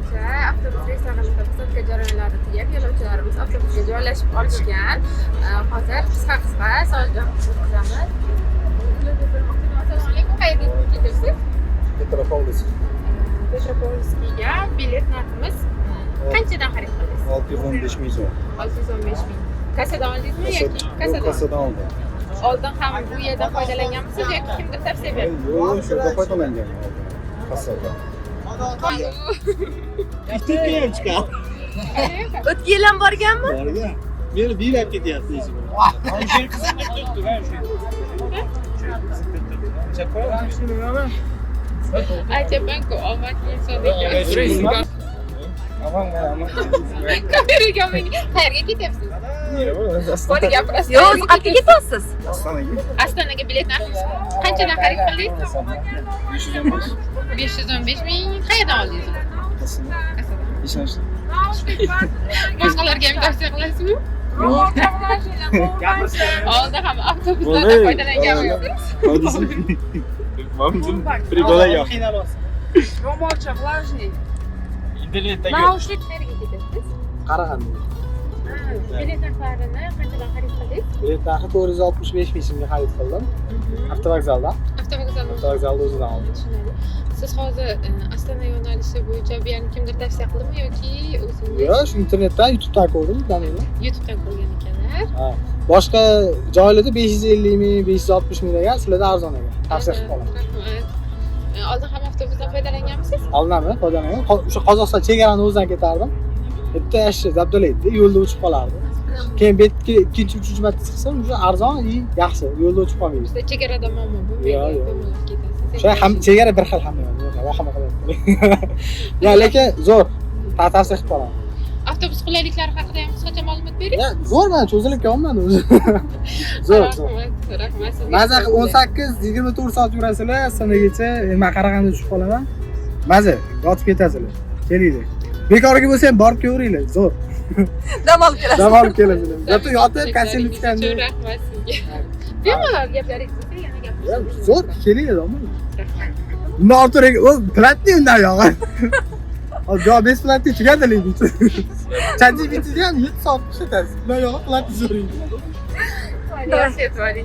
bo'yicha avtobus reyslarida hisobga jarayonlari tugab, yo'lovchilarimiz avtobusga joylashib olishgan. Hozir qisqa savol-javob o'tkazamiz. Assalomu alaykum, qayerga ketyapsiz? Petropavlovsk. Petropavlovskga bilet narximiz qanchadan xarid qildingiz? 615 ming so'm. 615 ming. Kassadan oldingizmi yoki Kassadan oldim. oldin ham bu yerda foydalanganmisiz yoki kimdir tavsiya berdi? Yo'q, shu yerda foydalangan. Kassada. Ikki ham chiqar. O'tgan yil ham borganmi? Borgan. Meni biylab ketyapti ishim. Aytayapman-ku, omadli inson ekan. Kameraga olmang. Qayerga ketyapsiz? Bori gapirasiz. Yo'q, o'zi qayerga ketyapsiz? Astonaga bilet narxingiz qanchadan xarid qildingiz? 515 ming. Qayerdan oldingiz? Kassadan. Boshqalarga ham tavsiya qilasizmi? Oldin ham avtobuslardan foydalanganmisiz? Приколай. Ro'molcha, влажный. Internetdagi Naushnik qayerga ketyapsiz? Qarag'anda. Bilet narxlarini qanchadan xarid qildingiz? Bilet narxi 465 ming so'mga xarid qildim. Avtovokzalda. Avtovokzalda o'zidan oldim. Tushunarli. Siz hozir Astana yo'nalishi bo'yicha bu yerni kimdir tavsiya qildimi yoki o'zingiz Yo'q, shu internetdan, YouTubedan ko'rdim, taniyman. YouTubedan ko'rgan ekanlar? Ha. Boshqa joylarda 550 ming, 560 ming degan, sizlarda arzon ekan. Tavsiya qilib qolaman. Rahmat. Oldin ham avtobusdan foydalanganmisiz? Oldinmi? Foydalangan. O'sha Qozog'iston chegarani o'zidan ketardim. Bitta yashil zabdala edi, yo'lda o'chib qolardi. Keyin betga ikkinchi, uchinchi marta chiqsam, o'sha arzon, yaxshi, yo'lda o'chib qolmaydi. Sizda chegarada muammo bo'lmaydi. Yo'q, yo'q. Bemalol ketasiz. O'sha ham chegara bir xil hamma yo'q, vahima qilyapti. Ya, lekin zo'r. Tavsiya qilib qolaman. Avtobus qulayliklari haqida ham qisqacha ma'lumot bering. Ya, zo'r, men cho'zilib kelman o'zi. Zo'r, zo'r. Rahmat sizga. Maza 18-24 soat yurasizlar, sanagacha men Qarag'anda tushib qolaman. Maza, yotib ketasizlar. Kelinglar. Bekorga bo'lsa ham borib kelaveringlar, zo'r. Dam olib kelasiz. Dam olib kelasizlar. Zato yotib kasallik chiqanda. Rahmat sizga. Bemalol gaplaringiz bo'lsa yana gapirasiz. Zo'r, kelinglar, omon. Rahmat. Bundan ortiq o platni undan yog'i. Yo, bez platni tugatlaydi. ChatGPT ham 7 soat ishlatasiz. Bundan yog'i platni so'raydi. Yaxshi,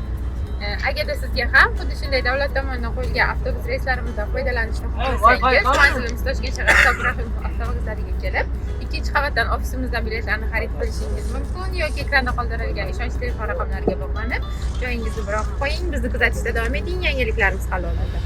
agarda sizga ham xuddi shunday davlat tomonidan qo'yilgan avtobus reyslarimizdan foydalanishni xohlasangiz, manzilimiz Toshkent shahar Ibrahimov avtovokzaliga kelib, ikkinchi qavatdan ofisimizdan biletlarni xarid qilishingiz mumkin yoki ekranda qoldirilgan ishonch telefon raqamlariga bog'lanib, joyingizni biroq qo'ying, bizni kuzatishda davom eting, yangiliklarimiz hal bo'ladi.